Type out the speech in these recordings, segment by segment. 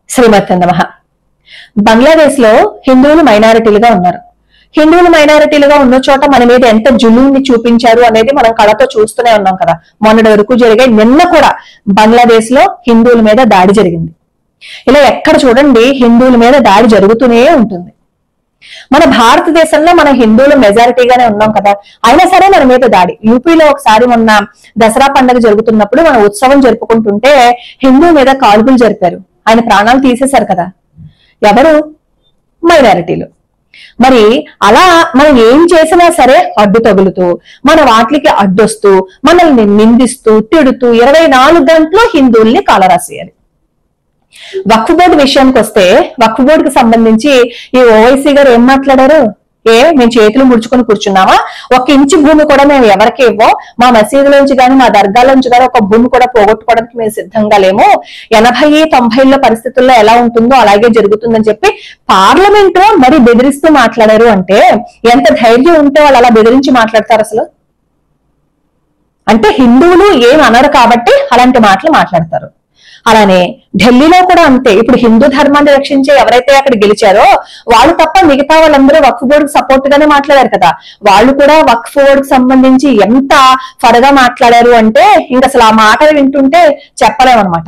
శ్రీమతి నమః. బంగ్లాదేశ్ లో హిందువులు మైనారిటీలుగా ఉన్నారు. హిందువులు మైనారిటీలుగా ఉన్న చోట మన మీద ఎంత జులుంని చూపించారు అనేది మనం కళతో చూస్తూనే ఉన్నాం కదా. మొన్నటి వరకు జరిగే నిన్న కూడా బంగ్లాదేశ్ లో హిందువుల మీద దాడి జరిగింది. ఇలా ఎక్కడ చూడండి హిందువుల మీద దాడి జరుగుతూనే ఉంటుంది. మన భారతదేశంలో మన హిందువులు మెజారిటీగానే ఉన్నాం కదా, అయినా సరే మన మీద దాడి. యూపీలో ఒకసారి మొన్న దసరా పండుగ జరుగుతున్నప్పుడు మన ఉత్సవం జరుపుకుంటుంటే హిందూ మీద కాల్పులు జరిపారు. ఆయన ప్రాణాలు తీసేశారు కదా. ఎవరు? మైనారిటీలు. మరి అలా మనం ఏం చేసినా సరే అడ్డు తగులుతూ మన వాటికి అడ్డొస్తూ మనల్ని నిందిస్తూ తిడుతూ 24 గంటలు హిందువుల్ని కాలరాసేయాలి. వక్ఫ్ బోర్డు విషయానికి వస్తే వక్ఫ్ బోర్డుకి సంబంధించి ఈ ఓవైసీ గారు ఏం మాట్లాడారు? మేము చేతులు ముడుచుకొని కూర్చున్నామా? 1 ఇంచు భూమి కూడా మేము ఎవరికి ఇవ్వం. మా మసీదులోంచి కానీ మా దర్గాలోంచి కానీ ఒక భూమి కూడా పోగొట్టుకోవడానికి మేము సిద్ధంగా లేము. 80-90 పరిస్థితుల్లో ఎలా ఉంటుందో అలాగే జరుగుతుందని చెప్పి పార్లమెంట్ లో మరి బెదిరిస్తూ మాట్లాడారు. అంటే ఎంత ధైర్యం ఉంటే వాళ్ళు అలా బెదిరించి మాట్లాడతారు అసలు? అంటే హిందువులు ఏం అనరు కాబట్టి అలాంటి మాటలు మాట్లాడతారు. అలానే ఢిల్లీలో కూడా అంతే. ఇప్పుడు హిందూ ధర్మాన్ని రక్షించే ఎవరైతే అక్కడ గెలిచారో వాళ్ళు తప్ప మిగతా వాళ్ళందరూ వక్ఫ్ బోర్డుకు సపోర్ట్ గానే మాట్లాడారు కదా. వాళ్ళు కూడా వక్ఫ్ బోర్డుకు సంబంధించి ఎంత ఫరగా మాట్లాడారు అంటే ఇంకా అసలు ఆ మాటలు వింటుంటే చెప్పలేమన్నమాట.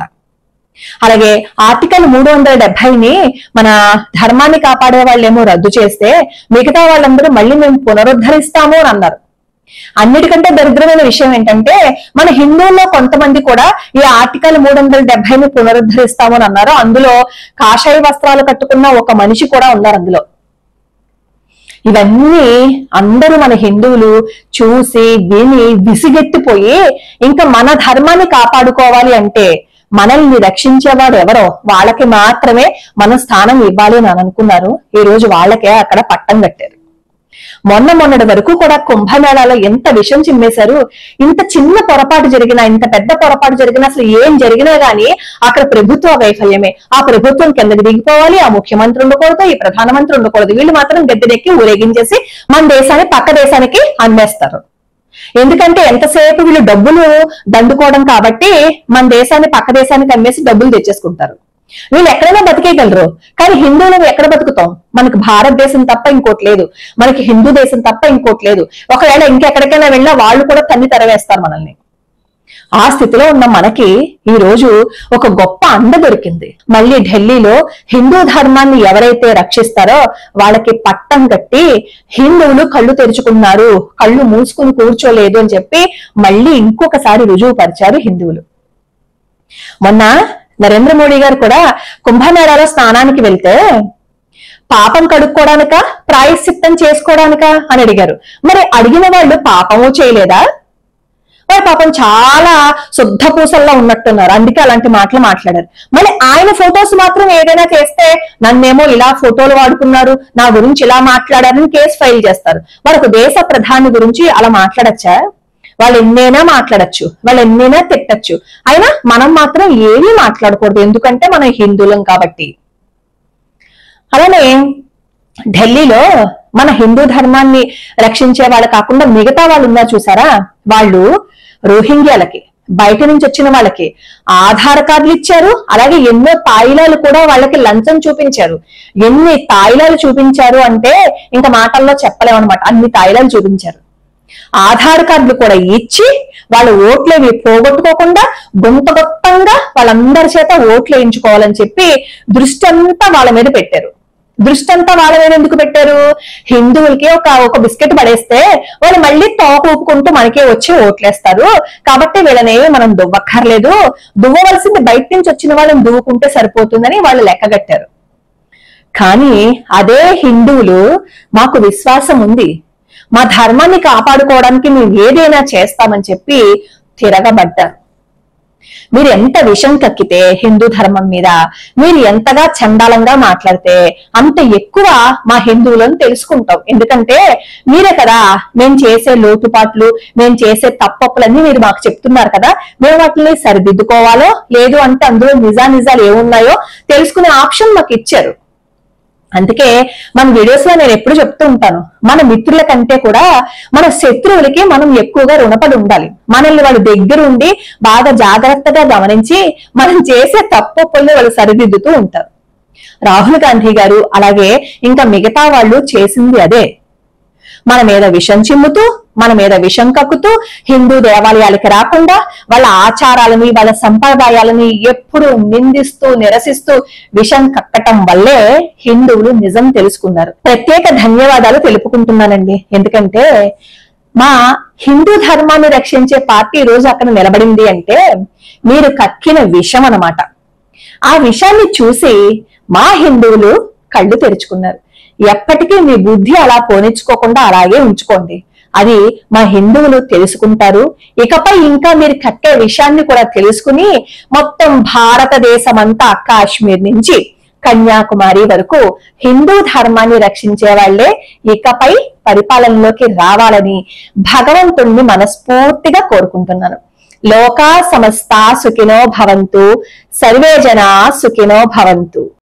అలాగే ఆర్టికల్ 370ని మన ధర్మాన్ని కాపాడే వాళ్ళేమో రద్దు చేస్తే మిగతా వాళ్ళందరూ మళ్ళీ మేము పునరుద్ధరిస్తాము అని అన్నారు. అన్నిటికంటే దరిద్రమైన విషయం ఏంటంటే మన హిందువుల్లో కొంతమంది కూడా ఈ ఆర్టికల్ 370ని పునరుద్ధరిస్తామని అన్నారు. అందులో కాషాయ వస్త్రాలు కట్టుకున్న ఒక మనిషి కూడా ఉన్నారు అందులో. ఇవన్నీ అందరూ మన హిందువులు చూసి విని విసిగెత్తిపోయి ఇంకా మన ధర్మాన్ని కాపాడుకోవాలి అంటే మనల్ని రక్షించేవాడు ఎవరో వాళ్ళకి మాత్రమే మన స్థానం ఇవ్వాలి అని అనుకున్నారు. ఈ రోజు వాళ్ళకే అక్కడ పట్టం కట్టారు. మొన్నటి వరకు కూడా కుంభమేళాలో ఎంత విషం చిమ్మేశారు. ఇంత చిన్న పొరపాటు జరిగినా ఇంత పెద్ద పొరపాటు జరిగినా అసలు ఏం జరిగినా గానీ అక్కడ ప్రభుత్వ వైఫల్యమే. ఆ ప్రభుత్వం కిందకి దిగిపోవాలి. ఆ ముఖ్యమంత్రి ఉండకూడదు, ఈ ప్రధానమంత్రి ఉండకూడదు. వీళ్ళు మాత్రం గద్దెనెక్కి ఊరేగించేసి మన దేశాన్ని పక్క దేశానికి అమ్మేస్తారు. ఎందుకంటే ఎంతసేపు వీళ్ళు డబ్బులు దండుకోవడం కాబట్టి మన దేశాన్ని పక్క దేశానికి అమ్మేసి డబ్బులు తెచ్చేసుకుంటారు. వీళ్ళు ఎక్కడైనా బతికేయగలరు, కానీ హిందువులు ఎక్కడ బతుకుతాం? మనకి భారతదేశం తప్ప ఇంకోటి లేదు, మనకి హిందూ దేశం తప్ప ఇంకోటి లేదు. ఒకవేళ ఇంకెక్కడికైనా వెళ్ళినా వాళ్ళు కూడా తన్ని తెరవేస్తారు మనల్ని. ఆ స్థితిలో ఉన్న మనకి ఈ రోజు ఒక గొప్ప అండ దొరికింది. మళ్ళీ ఢిల్లీలో హిందూ ధర్మాన్ని ఎవరైతే రక్షిస్తారో వాళ్ళకి పట్టం కట్టి హిందువులు కళ్ళు తెరుచుకున్నారు, కళ్ళు మూసుకుని కూర్చోలేదు అని చెప్పి మళ్ళీ ఇంకొకసారి రుజువు పరిచారు హిందువులు. మొన్న నరేంద్ర మోడీ గారు కూడా కుంభమేళాలో స్నానానికి వెళ్తే పాపం కడుక్కోవడానిక ప్రాయశ్చిత్తం చేసుకోవడానిక అని అడిగారు. మరి అడిగిన వాళ్ళు పాపము చేయలేదా? వారి పాపం చాలా శుద్ధ పూసల్లో ఉన్నట్టున్నారు, అందుకే అలాంటి మాటలు మాట్లాడారు. మళ్ళీ ఆయన ఫొటోస్ మాత్రం ఏదైనా చేస్తే నన్నేమో ఇలా ఫోటోలు వాడుకున్నారు, నా గురించి ఇలా మాట్లాడారని కేసు ఫైల్ చేస్తారు. మరొక దేశ ప్రధాని గురించి అలా మాట్లాడచ్చా? వాళ్ళు ఎన్నైనా మాట్లాడచ్చు, వాళ్ళు ఎన్నైనా తిట్టచ్చు, అయినా మనం మాత్రం ఏమీ మాట్లాడకూడదు, ఎందుకంటే మనం హిందువులం కాబట్టి. అలానే ఢిల్లీలో మన హిందూ ధర్మాన్ని రక్షించే వాళ్ళు కాకుండా మిగతా వాళ్ళు ఉన్నారు చూసారా, వాళ్ళు రోహింగ్యాలకి బయట నుంచి వచ్చిన వాళ్ళకి ఆధార్ కార్డులు ఇచ్చారు. అలాగే ఎన్నో తాయిలాలు కూడా వాళ్ళకి లంచం చూపించారు. ఎన్ని తాయిలాలు చూపించారు అంటే ఇంకా మాటల్లో చెప్పలేమన్నమాట. అన్ని తాయిలాలు చూపించారు. ఆధార్ కార్డులు కూడా ఇచ్చి వాళ్ళ ఓట్లేవి పోగొట్టుకోకుండా గుంతగొత్తంగా వాళ్ళందరి చేత ఓట్లు వేయించుకోవాలని చెప్పి దృష్టి అంతా వాళ్ళ మీద పెట్టారు. దృష్టి అంతా వాళ్ళ మీద ఎందుకు పెట్టారు? హిందువులకి ఒక బిస్కెట్ పడేస్తే వాళ్ళు మళ్ళీ తోక ఊపుకుంటూ మనకే వచ్చి ఓట్లేస్తారు కాబట్టి వీళ్ళనేవి మనం దువ్వక్కర్లేదు, దువ్వవలసింది బయట నుంచి వచ్చిన వాళ్ళని దువ్వుకుంటే సరిపోతుందని వాళ్ళు లెక్కగట్టారు. కానీ అదే హిందువులు మాకు విశ్వాసం ఉంది, మా ధర్మాన్ని కాపాడుకోవడానికి మేము ఏదైనా చేస్తామని చెప్పి తిరగబడ్డారు. మీరు ఎంత విషం కక్కితే హిందూ ధర్మం మీద, మీరు ఎంతగా చండాలంగా మాట్లాడితే అంత ఎక్కువ మా హిందువులను తెలుసుకుంటాం. ఎందుకంటే మీరే కదా మేము చేసే లోటుపాట్లు, మేము చేసే తప్పప్పులన్నీ మీరు మాకు చెప్తున్నారు కదా, మేము వాటిని సరిదిద్దుకోవాలో లేదు అంటే అందులో నిజాలు ఏమున్నాయో తెలుసుకునే ఆప్షన్ మాకు ఇచ్చారు. అందుకే మన వీడియోస్ లో నేను ఎప్పుడు చెప్తూ ఉంటాను, మన మిత్రుల కంటే కూడా మన శత్రువులకి మనం ఎక్కువగా రుణపడి ఉండాలి. మనల్ని వాళ్ళు దగ్గరుండి బాగా జాగ్రత్తగా గమనించి మనం చేసే తప్పుల్ని వాళ్ళు సరిదిద్దుతూ ఉంటారు. రాహుల్ గాంధీ గారు అలాగే ఇంకా మిగతా వాళ్ళు చేసింది అదే. మన మీద విషం చిమ్ముతూ, మన మీద విషం కక్కుతూ, హిందూ దేవాలయాలకి రాకుండా వాళ్ళ ఆచారాలని వాళ్ళ సంప్రదాయాలని ఎప్పుడు నిందిస్తూ నిరసిస్తూ విషం కక్కటం వల్లే హిందువులు నిజం తెలుసుకున్నారు. ప్రత్యేక ధన్యవాదాలు తెలుపుకుంటున్నానండి. ఎందుకంటే మా హిందూ ధర్మాన్ని రక్షించే పార్టీ ఈ రోజు అక్కడ నిలబడింది అంటే మీరు కక్కిన విషం అన్నమాట. ఆ విషయాన్ని చూసి మా హిందువులు కళ్ళు తెరుచుకున్నారు. ఎప్పటికీ మీ బుద్ధి అలా పోనిచ్చుకోకుండా అలాగే ఉంచుకోండి. అది మా హిందువులు తెలుసుకుంటారు. ఇకపై ఇంకా మీరు కట్టే విషయాన్ని కూడా తెలుసుకుని మొత్తం భారతదేశం అంతా కాశ్మీర్ నుంచి కన్యాకుమారి వరకు హిందూ ధర్మాన్ని రక్షించే వాళ్లే ఇకపై పరిపాలనలోకి రావాలని భగవంతుణ్ణి మనస్ఫూర్తిగా కోరుకుంటున్నాను. లోకా సమస్తా సుఖినో భవంతు, సర్వే జనా సుఖినో భవంతు.